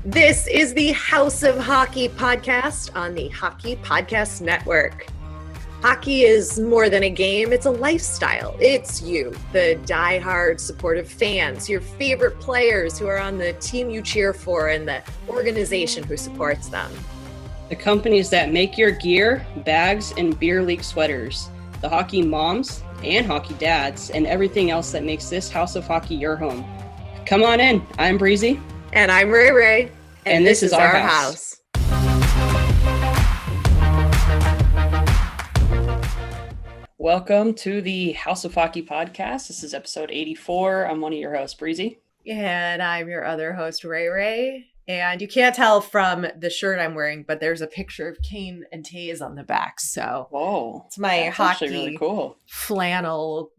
This is the House of Hockey podcast on the Hockey Podcast Network. Hockey is more than a game, it's a lifestyle. It's you, the diehard supportive fans, your favorite players who are on the team you cheer for, and the organization who supports them. The companies that make your gear, bags, and beer league sweaters. The hockey moms and hockey dads, and everything else that makes this House of Hockey your home. Come on in. I'm Breezy. And I'm Rae Rae. And this is our house. Welcome to the House of Hockey podcast. This is episode 84. I'm one of your hosts, Breezy. And I'm your other host, Rae Rae. And you can't tell from the shirt I'm wearing, but there's a picture of Kane and Taze on the back. So whoa, it's my hockey really cool flannel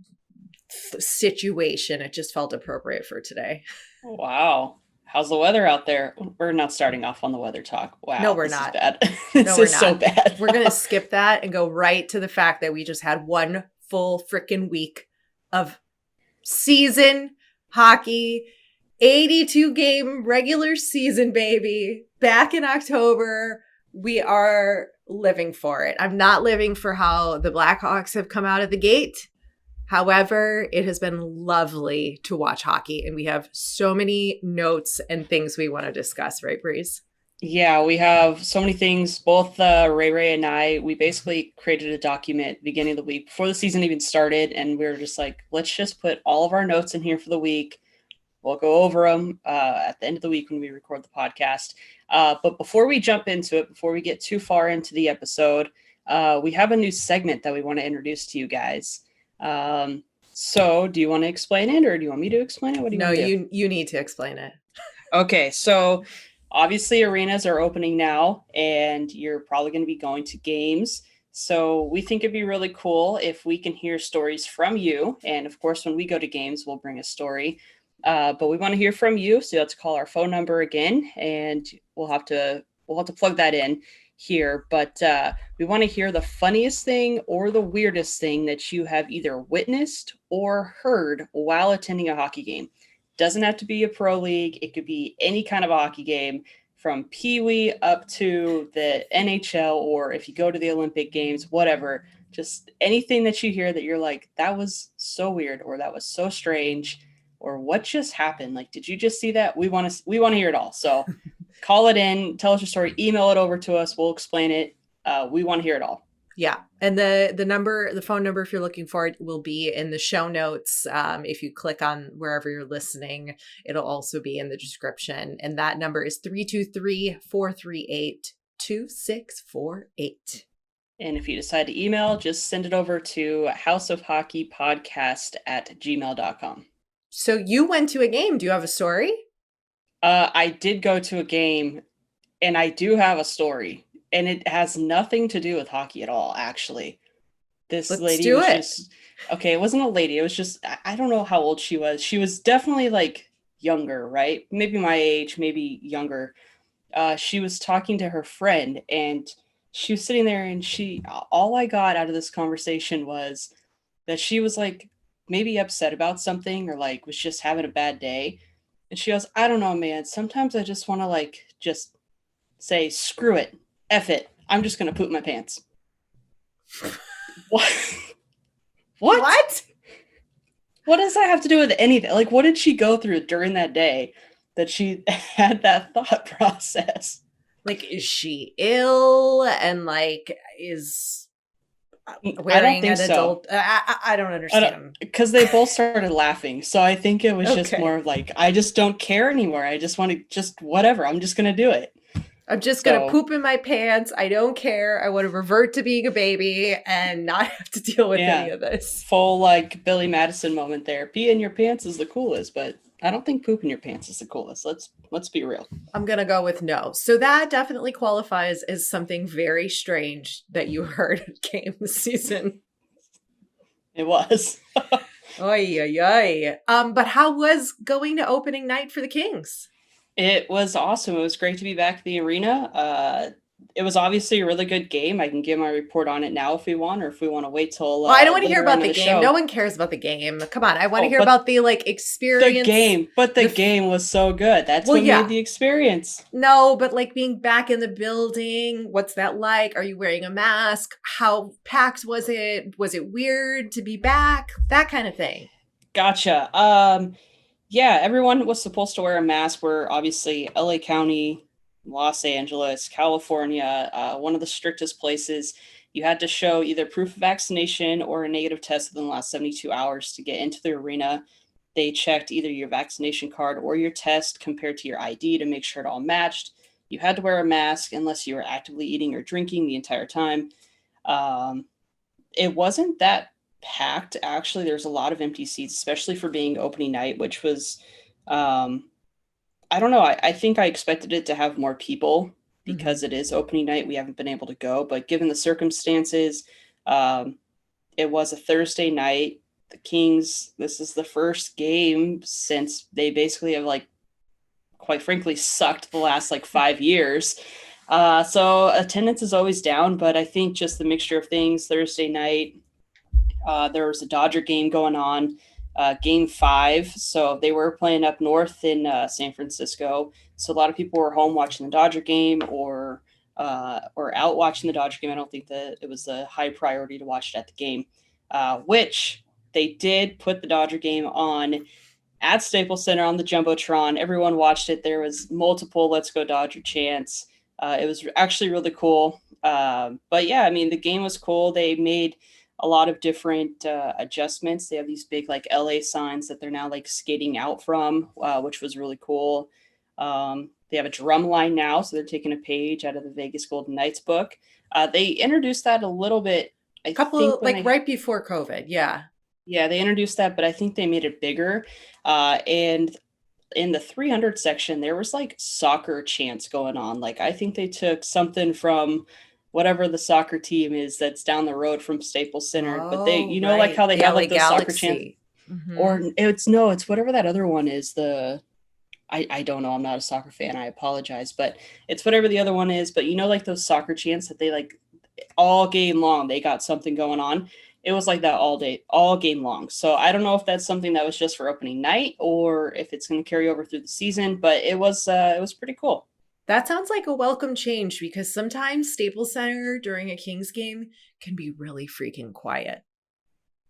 situation. It just felt appropriate for today. Wow. How's the weather out there? We're not starting off on the weather talk. Wow. No, we're this not. Is bad. This is so bad. We're going to skip that and go right to the fact that we just had one full freaking week of season hockey, 82 game regular season, baby. Back in October, we are living for it. I'm not living for how the Blackhawks have come out of the gate. However, it has been lovely to watch hockey, and we have so many notes and things we want to discuss, right, Breeze? Yeah, we have so many things. Both Rae Rae and I, we basically created a document beginning of the week before the season even started, and we were just like, let's just put all of our notes in here for the week. We'll go over them at the end of the week when we record the podcast. But before we jump into it, before we get too far into the episode, we have a new segment that we want to introduce to you guys. So do you want to explain it, or do you want me to explain it? What do you want to do? You need to explain it. Okay, so obviously arenas are opening now, and you're probably going to be going to games. So we think it'd be really cool if we can hear stories from you. And of course, when we go to games, we'll bring a story. But we want to hear from you. So you have to call our phone number again, and we'll have to plug that in here. But we want to hear the funniest thing or the weirdest thing that you have either witnessed or heard while attending a hockey game. Doesn't have to be a pro league. It could be any kind of hockey game, from Pee-wee up to the NHL, or if you go to the Olympic Games, whatever. Just anything that you hear that you're like, that was so weird, or that was so strange, or what just happened? Like, did you just see that? We want to hear it all. So call it in, tell us your story, email it over to us. We'll explain it. We want to hear it all. Yeah. And the phone number, if you're looking for it, will be in the show notes. If you click on wherever you're listening, it'll also be in the description. And that number is 323-438-2648. And if you decide to email, just send it over to houseofhockeypodcast@gmail.com. So you went to a game. Do you have a story? I did go to a game, and I do have a story, and it has nothing to do with hockey at all, actually. Let's lady was just, okay, it wasn't a lady. It was just, I don't know how old she was. She was definitely like younger, right? Maybe my age, maybe younger. She was talking to her friend, and she was sitting there, and all I got out of this conversation was that she was like maybe upset about something, or like was just having a bad day. And she goes, I don't know, man. Sometimes I just want to like just say, screw it, F it. I'm just going to poop my pants. What? What? What does that have to do with anything? Like, what did she go through during that day that she had that thought process? Like, is she ill? And like, is wearing an adult? So. I don't understand. Because they both started laughing. So I think it was just more of like, I just don't care anymore. I just want to whatever. I'm just going to do it. I'm just going to poop in my pants. I don't care. I want to revert to being a baby and not have to deal with any of this. Full like Billy Madison moment there. Pee in your pants is the coolest, but I don't think poop in your pants is the coolest. Let's be real. I'm going to go with no. So that definitely qualifies as something very strange that you heard at game this season. It was. Oy, oy, oy. But how was going to opening night for the Kings? It was awesome. It was great to be back at the arena. it was obviously a really good game. I can give my report on it now if we want, or if we want to wait till Well, I don't want to hear later on about in the the game. No show. one cares about the game. Come on. I want to Oh, hear but about the like experience. the The f- game was so good. That's well, what made yeah. the experience. No, but like being back in the building, what's that like? Are you wearing a mask? How packed was it? Was it weird to be back? That kind of thing. Gotcha. Yeah, everyone was supposed to wear a mask. We're obviously LA County, Los Angeles, California, one of the strictest places. You had to show either proof of vaccination or a negative test within the last 72 hours to get into the arena. They checked either your vaccination card or your test compared to your ID to make sure it all matched. You had to wear a mask unless you were actively eating or drinking the entire time. Um, it wasn't that packed. Actually, there's a lot of empty seats, especially for being opening night, which was, um, I don't know. I think I expected it to have more people Mm-hmm. because it is opening night. We haven't been able to go, but given the circumstances, um, it was a Thursday night. The Kings, this is the first game since they basically have, like, quite frankly, sucked the last like 5 years. So attendance is always down, but I think just the mixture of things. Thursday night, there was a Dodger game going on, game five. So they were playing up north in San Francisco. So a lot of people were home watching the Dodger game or out watching the Dodger game. I don't think that it was a high priority to watch it at the game, which they did put the Dodger game on at Staples Center on the Jumbotron. Everyone watched it. There was multiple "Let's Go Dodger" chants. It was actually really cool. But yeah, I mean, the game was cool. They made a lot of different adjustments. They have these big like LA signs that they're now like skating out from, which was really cool. They have a drum line now, so they're taking a page out of the Vegas Golden Knights book. They introduced that a little bit, I think, Couple when like they right before COVID. Yeah. yeah, they introduced that, but I think they made it bigger. And in the 300 section, there was like soccer chants going on. Like, I think they took something from whatever the soccer team is that's down the road from Staples Center, but they, Oh, like how right. they The have LA like those soccer chants, Galaxy. Mm-hmm. or it's no, it's whatever that other one is. I don't know. I'm not a soccer fan. I apologize, but it's whatever the other one is. But like those soccer chants that they like all game long, they got something going on. It was like that all day, all game long. So I don't know if that's something that was just for opening night or if it's going to carry over through the season. But it was pretty cool. That sounds like a welcome change because sometimes Staples Center during a Kings game can be really freaking quiet.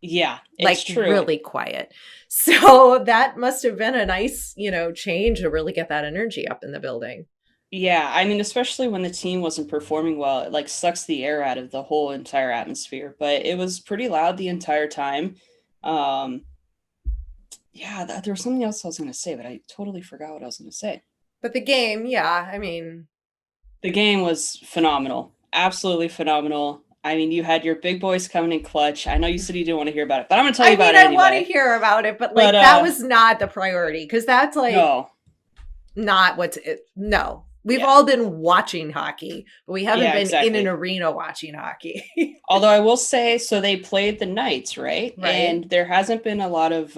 Yeah, it's Like true. really quiet. So that must have been a nice, change to really get that energy up in the building. Yeah, I mean, especially when the team wasn't performing well, it like sucks the air out of the whole entire atmosphere. But it was pretty loud the entire time. Um, yeah, there was something else I was going to say, but I totally forgot what I was going to say. But the game, yeah, I mean, The game was phenomenal, absolutely phenomenal. I mean, you had your big boys coming in clutch. I know you said you didn't want to hear about it, but I'm going to tell you about it I want to anyway. hear about it, but But like that was not the priority because that's like no, not what's it. No, we've yeah, all been watching hockey, but we haven't yeah, been in an exactly. arena watching hockey. Although I will say, so they played the Knights, right? Right? And there hasn't been a lot of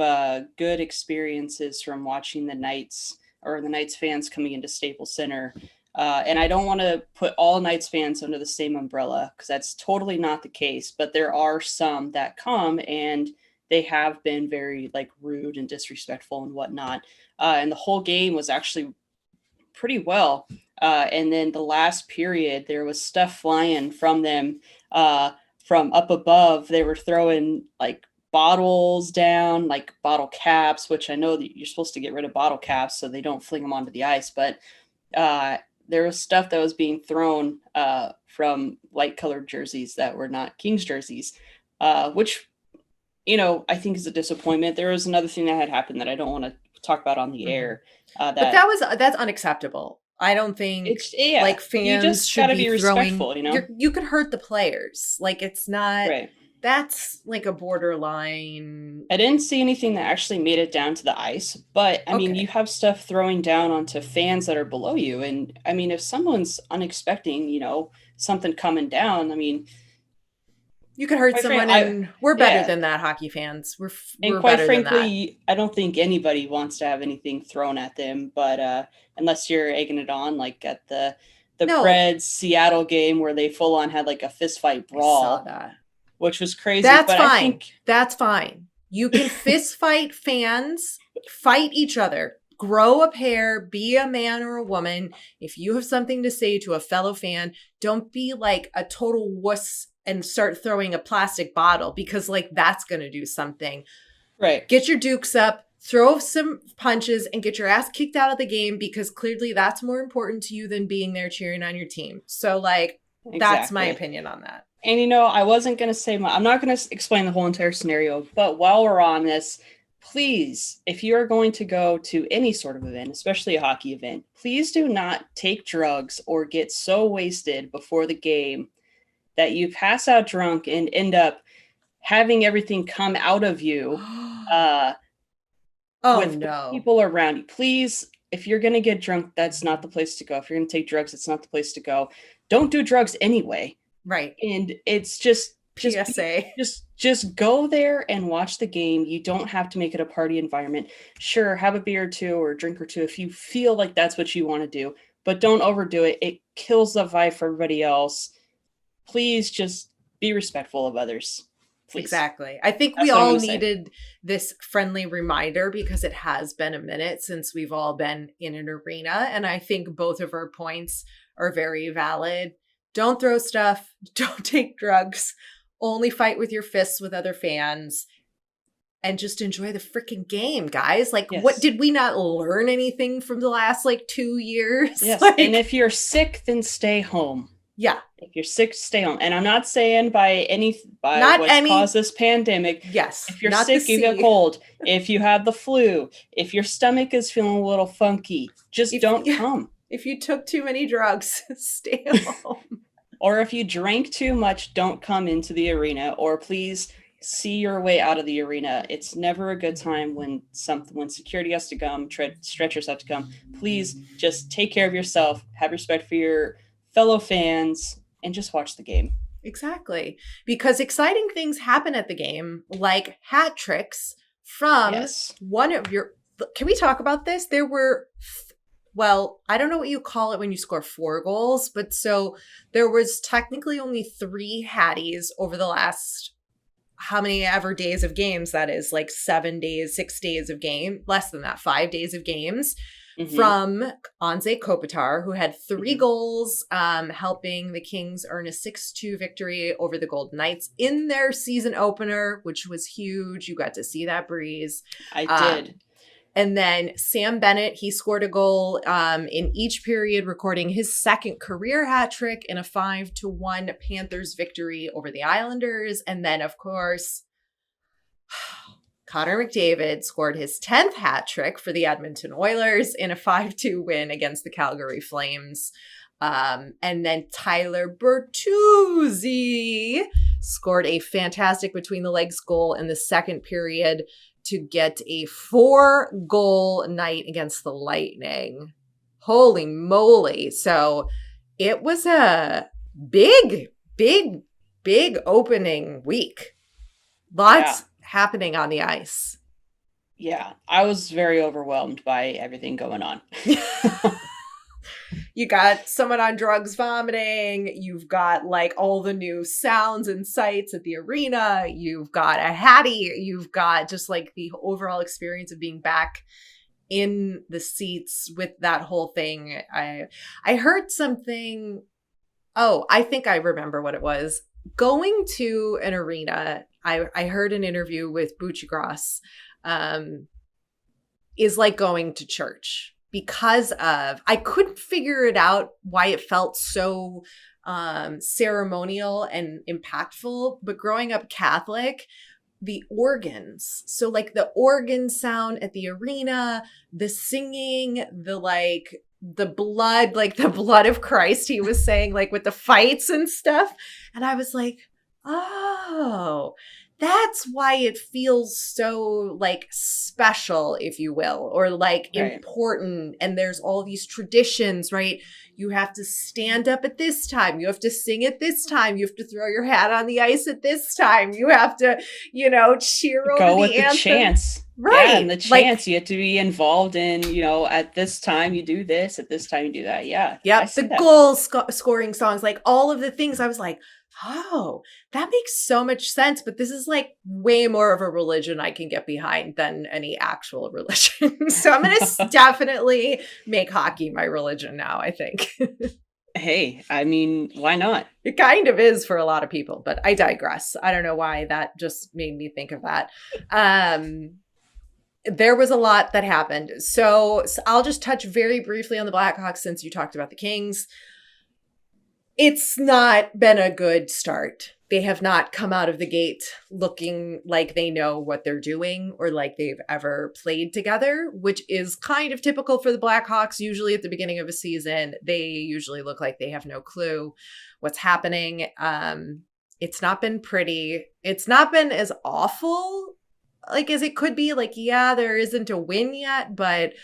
good experiences from watching the Knights or the Knights fans coming into Staples Center. And I don't want to put all Knights fans under the same umbrella because that's totally not the case. But there are some that come and they have been very like rude and disrespectful and whatnot. And the whole game was actually pretty well. And then the last period, there was stuff flying from them from up above. They were throwing like bottles down, like bottle caps, which I know that you're supposed to get rid of bottle caps so they don't fling them onto the ice. But uh, there was stuff that was being thrown from light colored jerseys that were not Kings jerseys, which, I think is a disappointment. There was another thing that had happened that I don't want to talk about on the Mhm. air. But That that's unacceptable. I don't think it's yeah, like you fans just got should to be be throwing respectful, you know? you could hurt the players. Like it's not Right. that's like a borderline. I didn't see anything that actually made it down to the ice, but I mean, you Okay. have stuff throwing down onto fans that are below you. And I mean, if someone's unexpecting, something coming down, I mean, You could hurt quite frankly, someone and we're better yeah. than that hockey fans. And We're quite better than that. frankly, I don't think anybody wants to have anything thrown at them, but unless you're egging it on, like at the the No. Preds Seattle game where they full on had like a fist fight I brawl, saw that. which was crazy. That's but fine. I think That's fine. You can fist fight fans, fight each other, grow a pair, be a man or a woman. If you have something to say to a fellow fan, don't be like a total wuss and start throwing a plastic bottle, because like that's going to do something. right. Get your dukes up, throw some punches, and get your ass kicked out of the game, because clearly that's more important to you than being there cheering on your team. So like, that's my opinion on that. And you know, I wasn't going to say I'm not going to explain the whole entire scenario, but while we're on this, please, if you are going to go to any sort of event, especially a hockey event, please do not take drugs or get so wasted before the game that you pass out drunk and end up having everything come out of you with people around you. Please, if you're going to get drunk, that's not the place to go. If you're going to take drugs, it's not the place to go. Don't do drugs anyway. Right. And it's just PSA. Just go there and watch the game. You don't have to make it a party environment. Sure, have a beer or two or a drink or two if you feel like that's what you want to do, but don't overdo it. It kills the vibe for everybody else. Please just be respectful of others. Please. Exactly. I think we all needed this friendly reminder, because it has been a minute since we've all been in an arena. And I think both of our points are very valid. Don't throw stuff. Don't take drugs. Only fight with your fists with other fans. And just enjoy the freaking game, guys. Like, yes. What did we not learn anything from the last, 2 years? Yes. Like, and if you're sick, then stay home. Yeah. If you're sick, stay home. And I'm not saying by what's caused this pandemic. Yes. If you're sick, you get cold. If you have the flu, if your stomach is feeling a little funky, just don't come. If you took too many drugs, stay home. Or if you drank too much, don't come into the arena. Or please see your way out of the arena. It's never a good time when security has to come, stretchers have to come. Please just take care of yourself, have respect for your fellow fans, and just watch the game. Exactly. Because exciting things happen at the game, like hat tricks from one of your... Can we talk about this? There were... Well, I don't know what you call it when you score 4 goals, but so there was technically only 3 Hatties over the last, how many ever days of games that is, 7 days, 6 days of game, less than that, 5 days of games, from Anze Kopitar, who had 3 goals, helping the Kings earn a 6-2 victory over the Golden Knights in their season opener, which was huge. You got to see that, Breeze. I did. And then Sam Bennett, he scored a goal in each period, recording his 2nd career hat trick in a 5-1 Panthers victory over the Islanders. And then, of course, Connor McDavid scored his 10th hat trick for the Edmonton Oilers in a 5-2 win against the Calgary Flames. And then Tyler Bertuzzi scored a fantastic between the legs goal in the 2nd period to get a 4-goal night against the Lightning. Holy moly. So it was a big opening week. Lots happening on the ice. Yeah, I was very overwhelmed by everything going on. You got someone on drugs vomiting. You've got all the new sounds and sights at the arena. You've got a Hattie. You've got just the overall experience of being back in the seats with that whole thing. I heard something. Oh, I think I remember what it was. Going to an arena, I heard an interview with Buccigross, is like going to church. Because of, I couldn't figure it out why it felt so ceremonial and impactful. But growing up Catholic, the organs, so the organ sound at the arena, the singing, the blood, the blood of Christ, he was saying, with the fights and stuff. And I was like, oh, that's why it feels so like special, if you will, or like Right. important. And there's all these traditions, right? You have to stand up at this time. You have to sing at this time. You have to throw your hat on the ice at this time. You have to, cheer over Go with the the anthem. chance. Yeah, and Right. the Like, chance you have to be involved in, at this time you do this, at this time you do that. Yeah, I yep, the see that. scoring songs, like all of the things. I was like, oh, that makes so much sense. But this is like way more of a religion I can get behind than any actual religion. So I'm going to definitely make hockey my religion now, I think. Hey, I mean, why not? It kind of is for a lot of people, but I digress. I don't know why that just made me think of that. There was a lot that happened. So I'll just touch very briefly on the Blackhawks since you talked about the Kings. It's not been a good start. They have not come out of the gate looking like they know what they're doing or like they've ever played together, which is kind of typical for the Blackhawks. Usually at the beginning of a season, they usually look like they have no clue what's happening. It's not been pretty. It's not been as awful like as it could be. Like, yeah, there isn't a win yet, but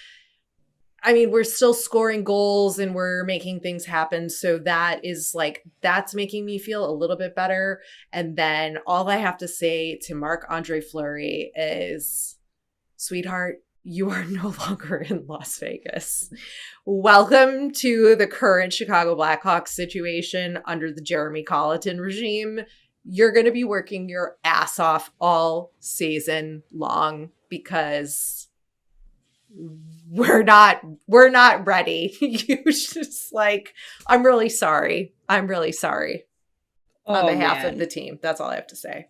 I mean, we're still scoring goals and we're making things happen. So that's making me feel a little bit better. And then all I have to say to Marc-Andre Fleury is, sweetheart, you are no longer in Las Vegas. Welcome to the current Chicago Blackhawks situation under the Jeremy Colleton regime. You're going to be working your ass off all season long because we're not ready. You just I'm really sorry. I'm really sorry on behalf of the team. That's all I have to say.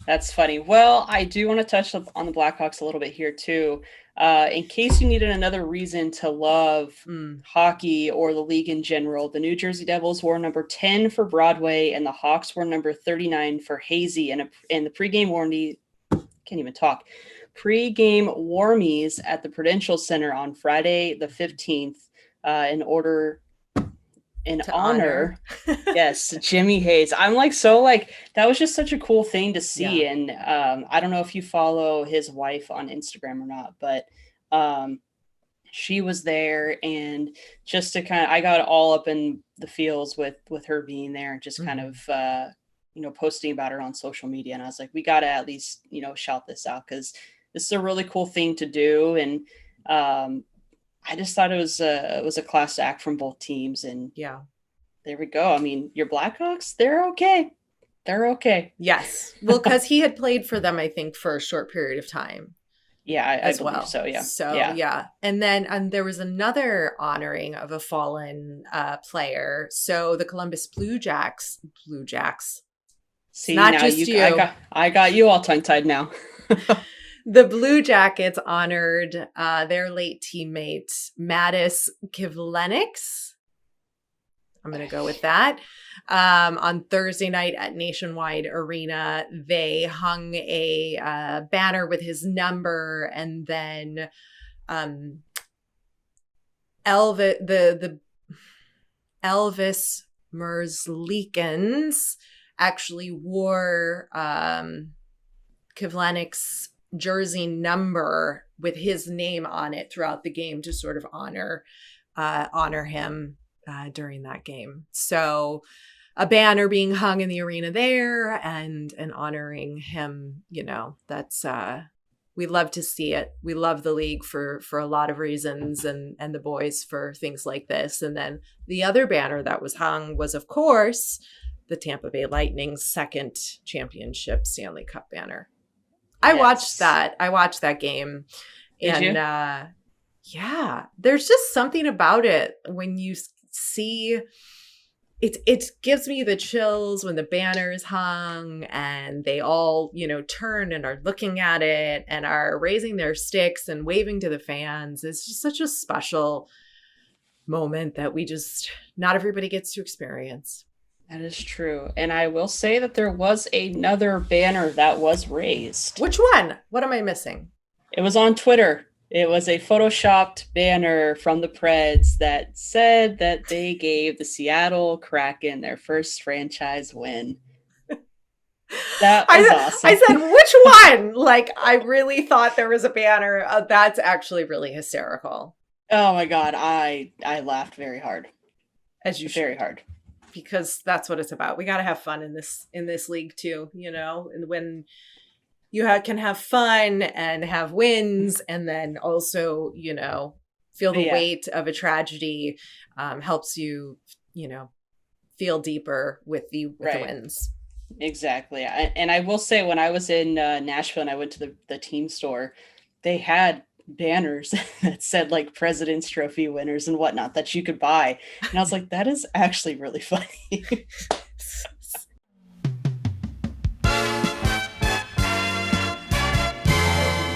That's funny. Well, I do want to touch on the Blackhawks a little bit here too. In case you needed another reason to love hockey or the league in general, the New Jersey Devils wore number 10 for Broadway and the Hawks were number 39 for Hazy. And the pregame pre-game warmies at the Prudential Center on Friday the 15th in honor yes, Jimmy Hayes. I'm that was just such a cool thing to see. Yeah. And I don't know if you follow his wife on Instagram or not, but she was there, and just to I got all up in the feels with her being there and just kind of posting about her on social media. And I was like, we got to at least shout this out because this is a really cool thing to do. And I just thought it was a class act from both teams. And yeah, there we go. I mean, your Blackhawks, they're okay. They're okay. Yes. Well, because he had played for them, I think, for a short period of time. Yeah, I believe so. Yeah. So yeah. And then there was another honoring of a fallen player. So the Columbus Blue Jacks. See, not now just you. I got you all tongue-tied now. The Blue Jackets honored their late teammate, Mattis Kivlenieks. I'm going to go with that. On Thursday night at Nationwide Arena, they hung a banner with his number, and then Elvis Merzlikins actually wore Kivlenieks' jersey number with his name on it throughout the game to sort of honor him during that game. So a banner being hung in the arena there and honoring him, that's we love to see it. We love the league for a lot of reasons, and the boys for things like this. And then the other banner that was hung was, of course, the Tampa Bay Lightning's second championship Stanley Cup banner. I watched that game. Did you? Yeah, there's just something about it when you see it. It gives me the chills when the banner is hung and they all, turn and are looking at it and are raising their sticks and waving to the fans. It's just such a special moment that not everybody gets to experience. That is true. And I will say that there was another banner that was raised. Which one? What am I missing? It was on Twitter. It was a photoshopped banner from the Preds that said that they gave the Seattle Kraken their first franchise win. That was awesome. I said, which one? Like, I really thought there was a banner. That's actually really hysterical. Oh my God. I laughed very hard. As you Very should. hard. Because that's what it's about. We got to have fun in this league too, you know, and when you can have fun and have wins and then also, you know, feel the weight of a tragedy, helps you, you know, feel deeper with the wins. Exactly. And I will say, when I was in Nashville and I went to the team store, they had banners that said like President's Trophy winners and whatnot that you could buy. And I was like, that is actually really funny.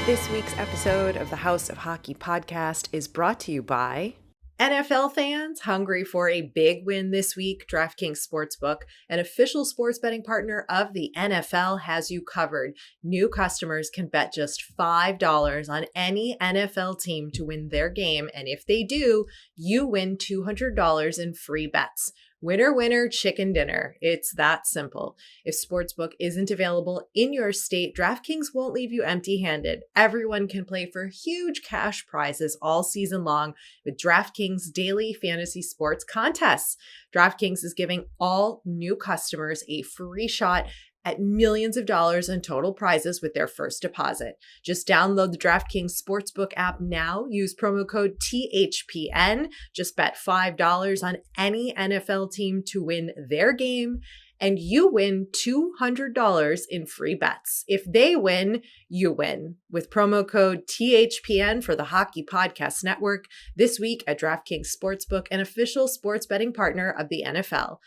This week's episode of the House of Hockey podcast is brought to you by NFL fans hungry for a big win this week. DraftKings Sportsbook, an official sports betting partner of the NFL, has you covered. New customers can bet just $5 on any NFL team to win their game. And if they do, you win $200 in free bets. Winner, winner, chicken dinner. It's that simple. If Sportsbook isn't available in your state, DraftKings won't leave you empty-handed. Everyone can play for huge cash prizes all season long with DraftKings daily fantasy sports contests. DraftKings is giving all new customers a free shot at millions of dollars in total prizes with their first deposit. Just download the DraftKings Sportsbook app now. Use promo code THPN. Just bet $5 on any NFL team to win their game, and you win $200 in free bets. If they win, you win. With promo code THPN for the Hockey Podcast Network this week at DraftKings Sportsbook, an official sports betting partner of the NFL.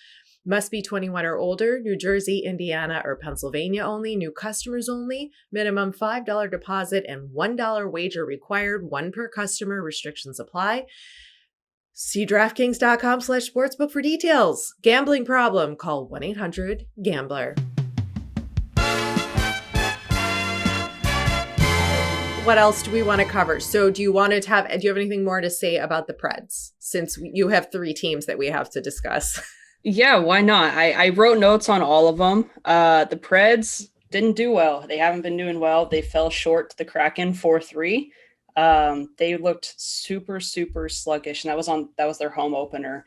Must be 21 or older, New Jersey, Indiana, or Pennsylvania only, new customers only, minimum $5 deposit and $1 wager required, one per customer, restrictions apply. See DraftKings.com/sportsbook for details. Gambling problem? Call 1-800-GAMBLER. What else do we want to cover? So do you have anything more to say about the Preds, since you have 3 teams that we have to discuss? Yeah, why not? I wrote notes on all of them. The Preds didn't do well. They haven't been doing well. They fell short to the Kraken 4-3. They looked super, super sluggish, and that was their home opener.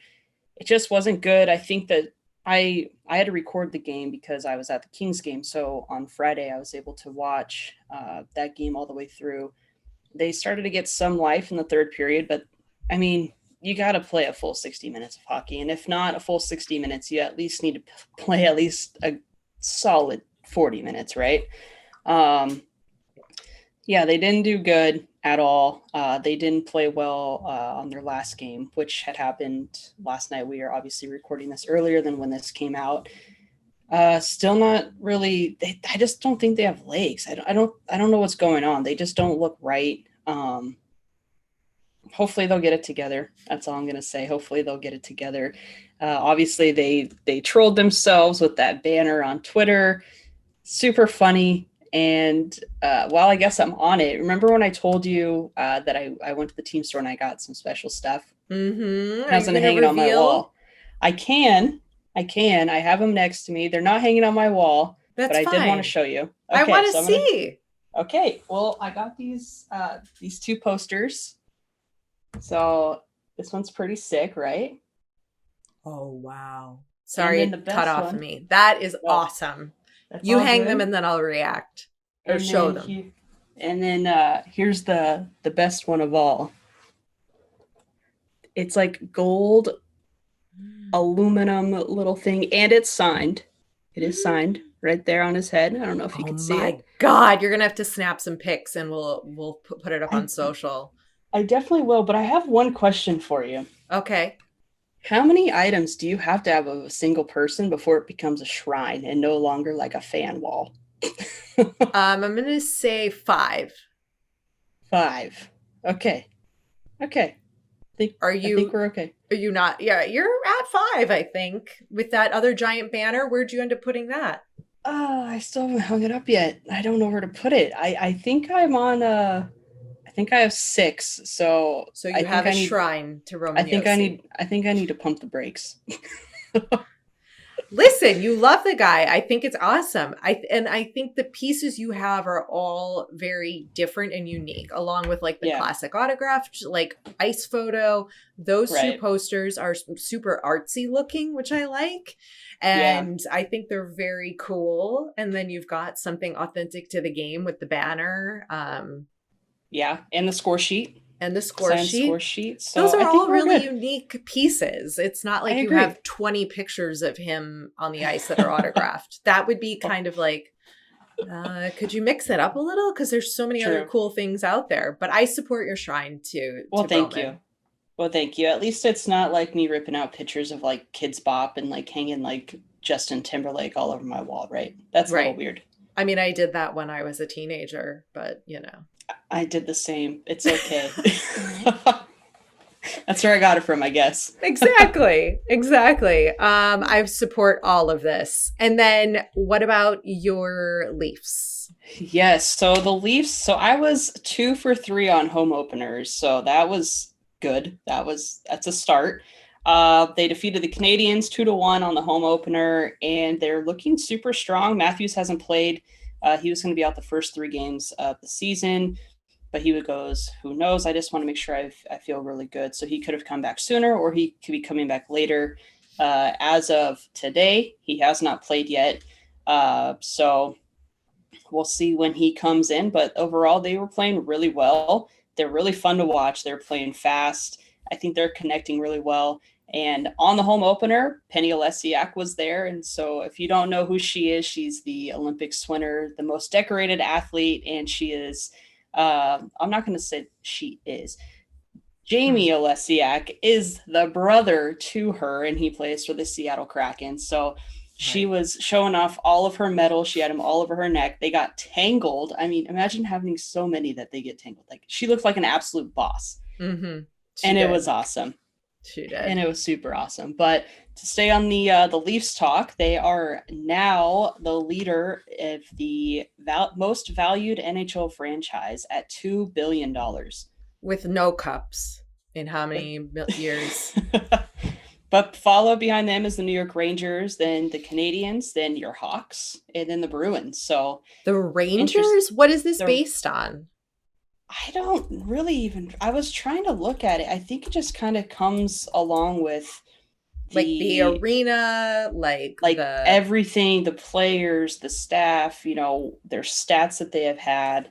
It just wasn't good. I think that I had to record the game because I was at the Kings game. So on Friday, I was able to watch that game all the way through. They started to get some life in the third period, but I mean, you got to play a full 60 minutes of hockey. And if not a full 60 minutes, you at least need to play at least a solid 40 minutes, right? Yeah, they didn't do good at all. They didn't play well on their last game, which had happened last night. We are obviously recording this earlier than when this came out. Still not really. I just don't think they have legs. I don't know what's going on. They just don't look right. Hopefully they'll get it together. That's all I'm going to say. Hopefully they'll get it together. Obviously they trolled themselves with that banner on Twitter. Super funny. And while I guess I'm on it, remember when I told you that I went to the team store and I got some special stuff? Mm-hmm. I was going to hang it on my wall. I can. I have them next to me. They're not hanging on my wall, but I did want to show you. Okay, I want to see. Okay. Well, I got these 2 posters. So this one's pretty sick, right? Oh, wow. Sorry, cut off of me. That is awesome. You hang them and then I'll react or show them. And then here's the best one of all. It's like gold aluminum little thing, and it's signed. It is signed right there on his head. I don't know if you can see it. Oh my God, you're gonna have to snap some pics and we'll put it up on social. I definitely will, but I have one question for you. Okay. How many items do you have to have of a single person before it becomes a shrine and no longer like a fan wall? I'm going to say 5. 5. Okay. I think we're okay. Are you not? Yeah, you're at 5, I think. With that other giant banner, where'd you end up putting that? I still haven't hung it up yet. I don't know where to put it. I think I'm on I think I have 6. So you have a shrine to Roman Josi. I think I need to pump the brakes. Listen, you love the guy. I think it's awesome. I think the pieces you have are all very different and unique, along with like the classic autographed, like ice photo. Those two posters are super artsy looking, which I like. And I think they're very cool. And then you've got something authentic to the game with the banner. And the score sheet. And the score sheet. So those are all really unique pieces. It's not like you agree. have 20 pictures of him on the ice that are autographed. That would be kind of like, could you mix it up a little? Because there's so many other cool things out there. But I support your shrine to thank you. Well, thank you. At least it's not like me ripping out pictures of like Kids Bop and like hanging like Justin Timberlake all over my wall, right? That's a little weird. I mean, I did that when I was a teenager, but you know. I did the same. It's okay. That's where I got it from, I guess. Exactly. I support all of this. And then what about your Leafs? Yes. So the Leafs, so I was 2 for 3 on home openers. So that was good. That's a start. They defeated the Canadiens 2-1 on the home opener, and they're looking super strong. Matthews hasn't played. He was going to be out the first 3 games of the season, but he goes, who knows? I just want to make sure I feel really good. So he could have come back sooner, or he could be coming back later. As of today, he has not played yet. So we'll see when he comes in. But overall, they were playing really well. They're really fun to watch. They're playing fast. I think they're connecting really well. And on the home opener, Penny Olesiak was there. And so if you don't know who she is, she's the Olympics winner, the most decorated athlete. And she is, I'm not going to say she is. Jamie Olesiak is the brother to her, and he plays for the Seattle Kraken. So she was showing off all of her medals. She had them all over her neck. They got tangled. I mean, imagine having so many that they get tangled. Like, she looked like an absolute boss. Mm-hmm. It was awesome. She did. And it was super awesome. But to stay on the Leafs talk, they are now the leader of the most valued NHL franchise at $2 billion. With no cups in how many years? But followed behind them is the New York Rangers, then the Canadiens, then your Hawks, and then the Bruins. So the Rangers? What is this based on? I don't really I was trying to look at it. I think it just kind of comes along with the arena, like everything, the players, the staff, their stats that they have had.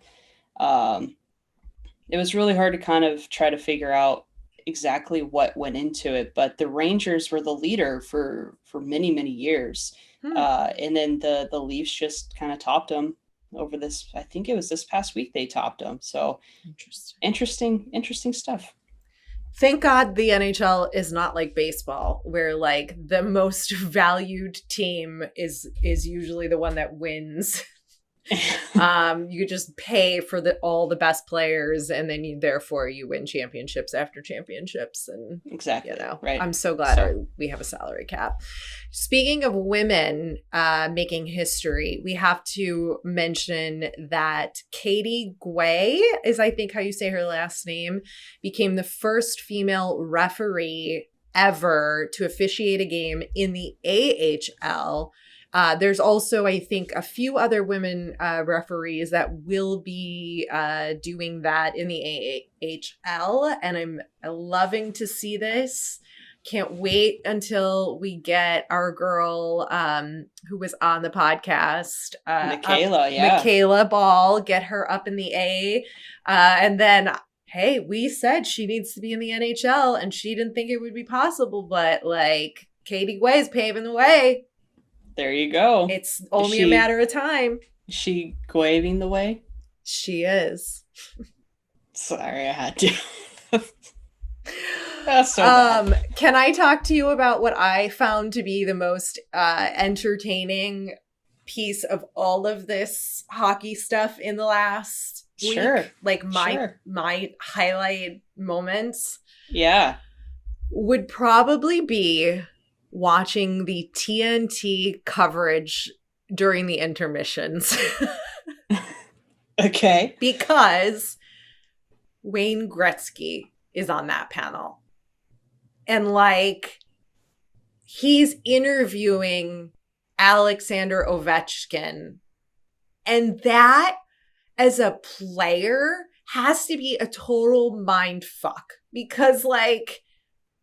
It was really hard to kind of try to figure out exactly what went into it, but the Rangers were the leader for many, many years. And then the Leafs just kind of topped them over this. I think it was this past week they topped them. So interesting stuff. Thank God the NHL is not like baseball, where like the most valued team is usually the one that wins. You just pay for all the best players, and then you win championships after championships. And exactly, right. I'm so glad we have a salary cap. Speaking of women making history, we have to mention that Katie Guay is, I think how you say her last name, became the first female referee ever to officiate a game in the AHL. There's also, I think, a few other women referees that will be doing that in the AHL, and I'm loving to see this. Can't wait until we get our girl who was on the podcast, Michaela Ball, get her up in the A, and then, hey, we said she needs to be in the NHL, and she didn't think it would be possible, but like Katie Guay is paving the way. There you go. It's only a matter of time. Is she waving the way? She is. Sorry, I had to. That's so bad. Can I talk to you about what I found to be the most entertaining piece of all of this hockey stuff in the last week? Sure. Like my highlight moments. Yeah. Would probably be watching the TNT coverage during the intermissions. Okay. Because Wayne Gretzky is on that panel. And like, he's interviewing Alexander Ovechkin. And that, as a player, has to be a total mind fuck. Because, like,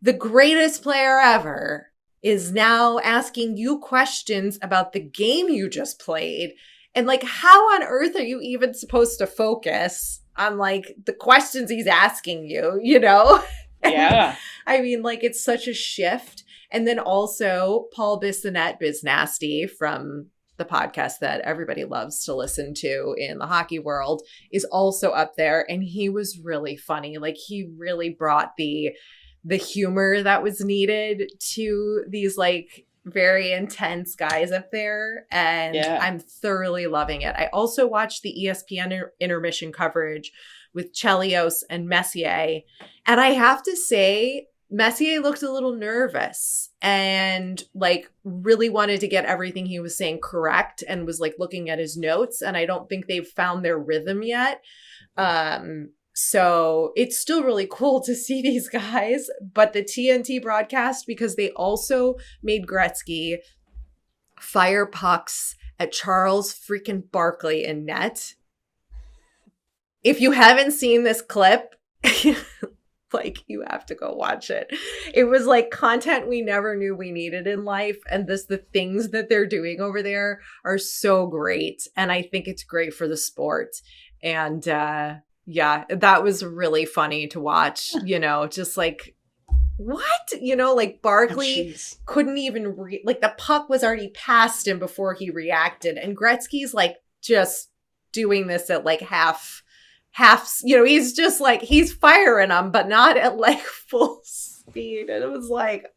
the greatest player ever is now asking you questions about the game you just played. And, like, how on earth are you even supposed to focus on, like, the questions he's asking you, you know? Yeah. I mean, like, it's such a shift. And then also Paul Bissonnette, Biz Nasty, from the podcast that everybody loves to listen to in the hockey world, is also up there. And he was really funny. Like, he really brought the humor that was needed to these, like, very intense guys up there. And I'm thoroughly loving it. I also watched the ESPN intermission coverage with Chelios and Messier. And I have to say, Messier looked a little nervous and, like, really wanted to get everything he was saying correct and was, like, looking at his notes. And I don't think they've found their rhythm yet. So it's still really cool to see these guys. But the TNT broadcast, because they also made Gretzky fire pucks at Charles freaking Barkley in net. If you haven't seen this clip, like, you have to go watch it. It was like content we never knew we needed in life. And the things that they're doing over there are so great. And I think it's great for the sport. And yeah, that was really funny to watch, you know, just like, what? You know, like, Barkley couldn't even like, the puck was already past him before he reacted. And Gretzky's, like, just doing this at, like, half, you know, he's just, like, he's firing them, but not at, like, full speed. And it was like,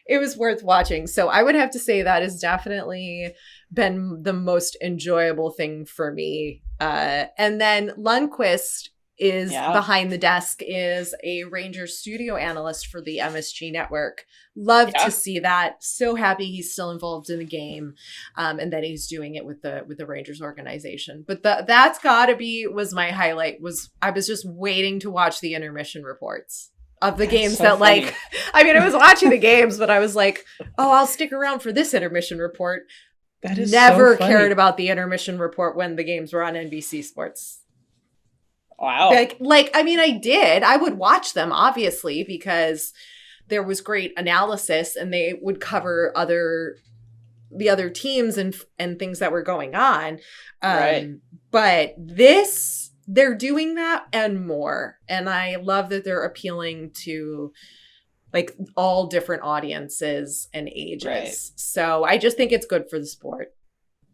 it was worth watching. So I would have to say that has definitely been the most enjoyable thing for me. And then Lundqvist is behind the desk, is a Rangers studio analyst for the MSG network. Love to see that. So happy he's still involved in the game, and that he's doing it with the Rangers organization. But that's gotta be, was my highlight, was I was just waiting to watch the intermission reports of the games that, funny. Like, I mean, I was watching the games, but I was like, oh, I'll stick around for this intermission report. That is never so funny. cared about the intermission report when the games were on NBC Sports. Wow. Like, I mean, I did. I would watch them, obviously, because there was great analysis and they would cover the other teams and things that were going on. Right. But this, they're doing that and more. And I love that they're appealing to, like, all different audiences and ages. Right. So I just think it's good for the sport.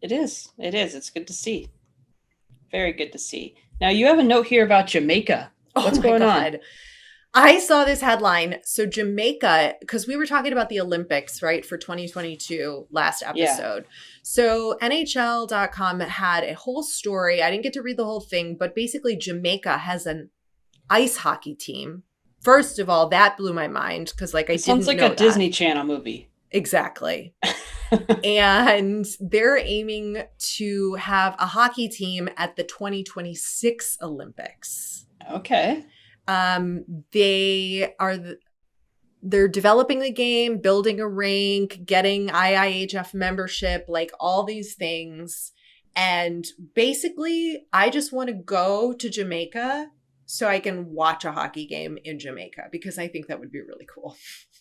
It is. It's good to see. Very good to see. Now, you have a note here about Jamaica. What's going on? I saw this headline. So Jamaica, because we were talking about the Olympics, right, for 2022 last episode. Yeah. So NHL.com had a whole story. I didn't get to read the whole thing, but basically Jamaica has an ice hockey team. First of all, that blew my mind because, like, I didn't know that. Sounds like a Disney Channel movie. Exactly. And they're aiming to have a hockey team at the 2026 Olympics. Okay. They're developing the game, building a rink, getting IIHF membership, like all these things. And basically, I just want to go to Jamaica so I can watch a hockey game in Jamaica, because I think that would be really cool.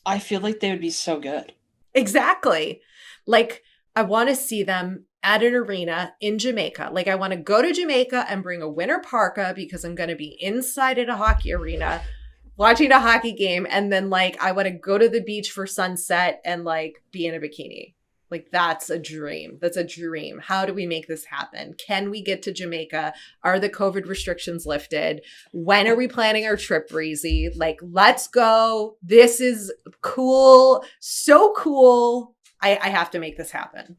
I feel like they would be so good. Exactly. Like, I want to see them at an arena in Jamaica. Like, I want to go to Jamaica and bring a winter parka because I'm going to be inside at a hockey arena watching a hockey game. And then, like, I want to go to the beach for sunset and, like, be in a bikini. Like, that's a dream. That's a dream. How do we make this happen? Can we get to Jamaica? Are the COVID restrictions lifted? When are we planning our trip, Breezy? Like, let's go. This is cool. So cool. I have to make this happen.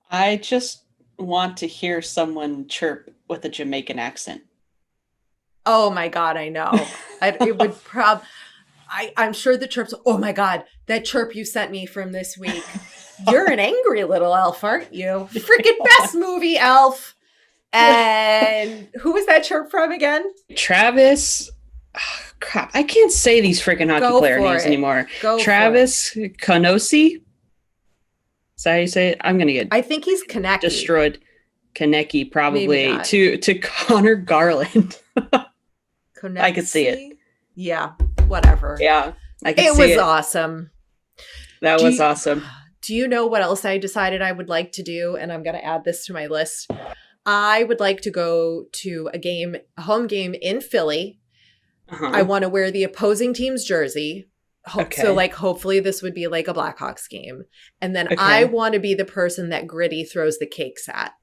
I just want to hear someone chirp with a Jamaican accent. Oh my God, I know. It would I'm sure the chirps. Oh my God, that chirp you sent me from this week. You're an angry little elf, aren't you? Freaking best movie, Elf. And who was that chirp from again? Travis. Oh, crap, I can't say these freaking hockey player names anymore. Travis Kanosi. Is that how you say it? I'm gonna get I think he's Kaneki. destroyed. Kaneki Maybe probably not. to Connor Garland. I could see it. Yeah, whatever. Yeah, I could It see was it. awesome. That Do was you, awesome. do you know what else I decided I would like to do? And I'm going to add this to my list. I would like to go to a home game in Philly. Uh-huh. I want to wear the opposing team's jersey. Okay. So like hopefully this would be like a Blackhawks game. And then Okay. I want to be the person that Gritty throws the cakes at.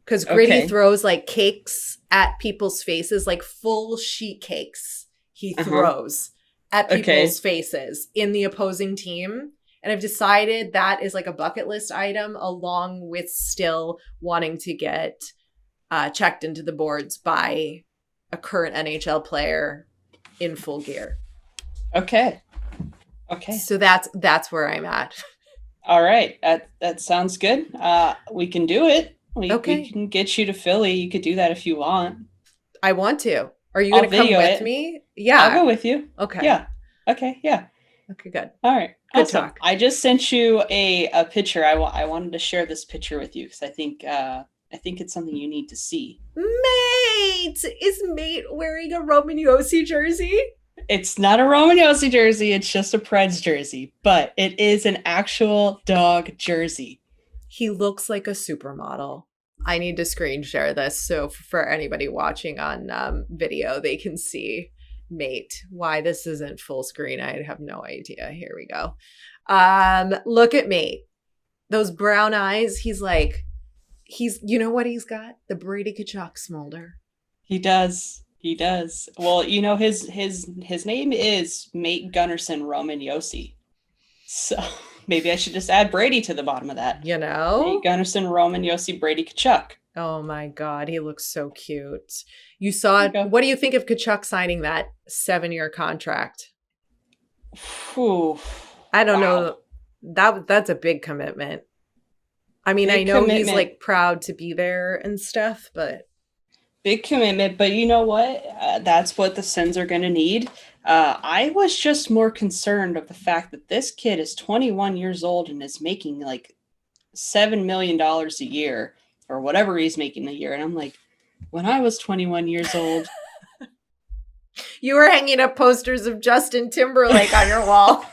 Because Gritty throws like cakes at people's faces, like full sheet cakes he throws at people's faces in the opposing team. And I've decided that is like a bucket list item, along with still wanting to get checked into the boards by a current NHL player in full gear. Okay. So that's where I'm at. All right. That sounds good. We can do it. We can get you to Philly. You could do that if you want. I want to. Are you going to come with me? Yeah. I'll go with you. Okay. Yeah. Okay. Yeah. Okay, good. All right. Good awesome. talk. I just sent you a picture. I wanted to share this picture with you because I think it's something you need to see. Mate! Is Mate wearing a Roman Josi jersey? It's not a Roman Josi jersey. It's just a Preds jersey, but it is an actual dog jersey. He looks like a supermodel. I need to screen share this so for anybody watching on video, they can see Mate. Why this isn't full screen, I have no idea. Here we go. Look at Mate. Those brown eyes. You know what he's got? The Brady Tkachuk smolder. He does. Well, you know his name is Mate Gunnarsson Roman Josi. So maybe I should just add Brady to the bottom of that. You know? Mate Gunnarsson Roman Josi Brady Tkachuk. Oh my God, he looks so cute. You saw it. What do you think of Tkachuk signing that 7-year contract? Ooh, I don't know. That's a big commitment. I mean, I know he's like proud to be there and stuff, but big commitment. But you know what? That's what the Sens are going to need. I was just more concerned of the fact that this kid is 21 years old and is making like $7 million a year or whatever he's making a year. And I'm like, when I was 21 years old, you were hanging up posters of Justin Timberlake on your wall.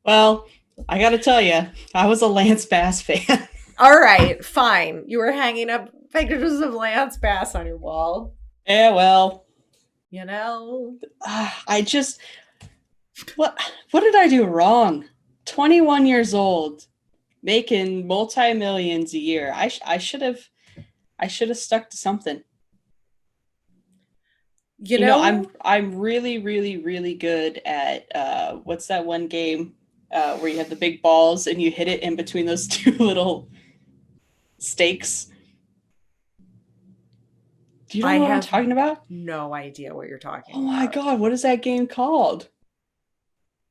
Well, I got to tell you, I was a Lance Bass fan. All right, fine. You were hanging up pictures of Lance Bass on your wall. Yeah, well, you know, what did I do wrong? 21 years old, making multi-millions a year. I should have stuck to something. You know, I'm really, really, really good at what's that one game where you have the big balls and you hit it in between those two little stakes. Do you know what I'm talking about? No idea what you're talking about. Oh my God, what is that game called?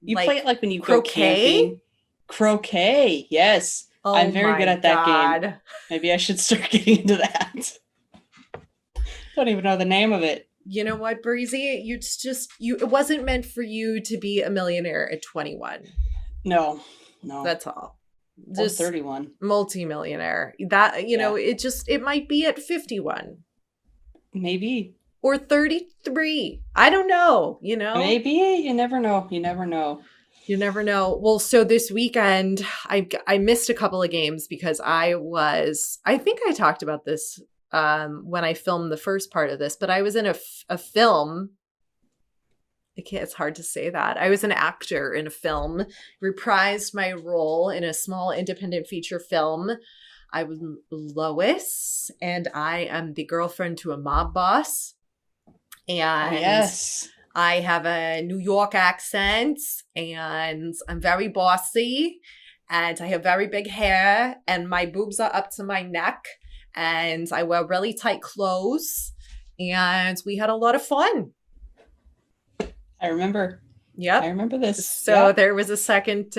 You play it like when you go camping. Croquet, yes. Oh, I'm very good at that game. Maybe I should start getting into that. Don't even know the name of it. You know what, Breezy? It wasn't meant for you to be a millionaire at 21. No. That's all. Just 31. Multi-millionaire. That, you know, it might be at 51. Maybe. Or 33. I don't know, you know? Maybe. You never know. You never know. Well, so this weekend, I missed a couple of games because I think I talked about this when I filmed the first part of this, but I was in a film. It's hard to say that. I was an actor in a film, reprised my role in a small independent feature film. I was Lois, and I am the girlfriend to a mob boss. And yes, I have a New York accent, and I'm very bossy, and I have very big hair, and my boobs are up to my neck, and I wear really tight clothes, and we had a lot of fun. I remember. Yep. I remember this. So there was a second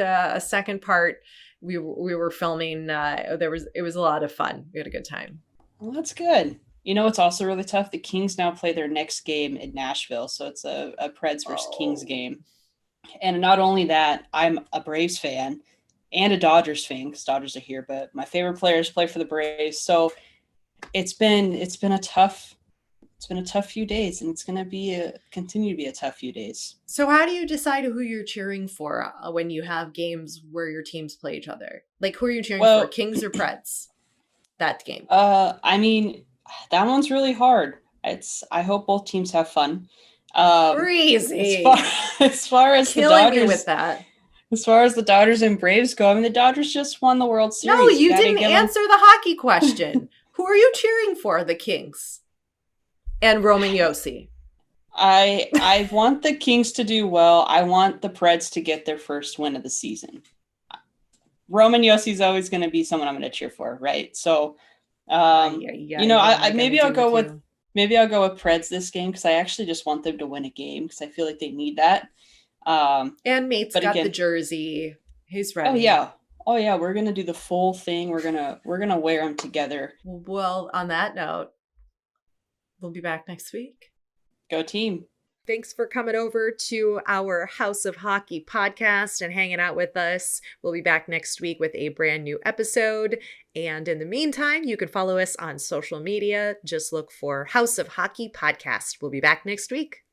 part. We were filming. It was a lot of fun. We had a good time. Well, that's good. You know, it's also really tough. The Kings now play their next game in Nashville, so it's a Preds versus Kings game. And not only that, I'm a Braves fan, and a Dodgers fan because Dodgers are here, but my favorite players play for the Braves. So it's been a tough few days, and it's going to continue to be a tough few days. So how do you decide who you're cheering for when you have games where your teams play each other? Like, who are you cheering for, Kings or Preds? That game. I mean, that one's really hard. I hope both teams have fun. Breezy. As far as killing the Dodgers, me with that. As far as the Dodgers and Braves go, I mean, the Dodgers just won the World Series. No, you didn't answer the hockey question. Who are you cheering for? The Kings and Roman Josi. I want the Kings to do well. I want the Preds to get their first win of the season. Roman Josi is always going to be someone I'm going to cheer for, right? So, maybe I'll go with Preds this game because I actually just want them to win a game because I feel like they need that. And Mate's got the jersey. He's ready. Oh yeah. We're gonna do the full thing. We're gonna wear them together. Well, on that note, we'll be back next week. Go team. Thanks for coming over to our House of Hockey podcast and hanging out with us. We'll be back next week with a brand new episode. And in the meantime, you can follow us on social media. Just look for House of Hockey podcast. We'll be back next week.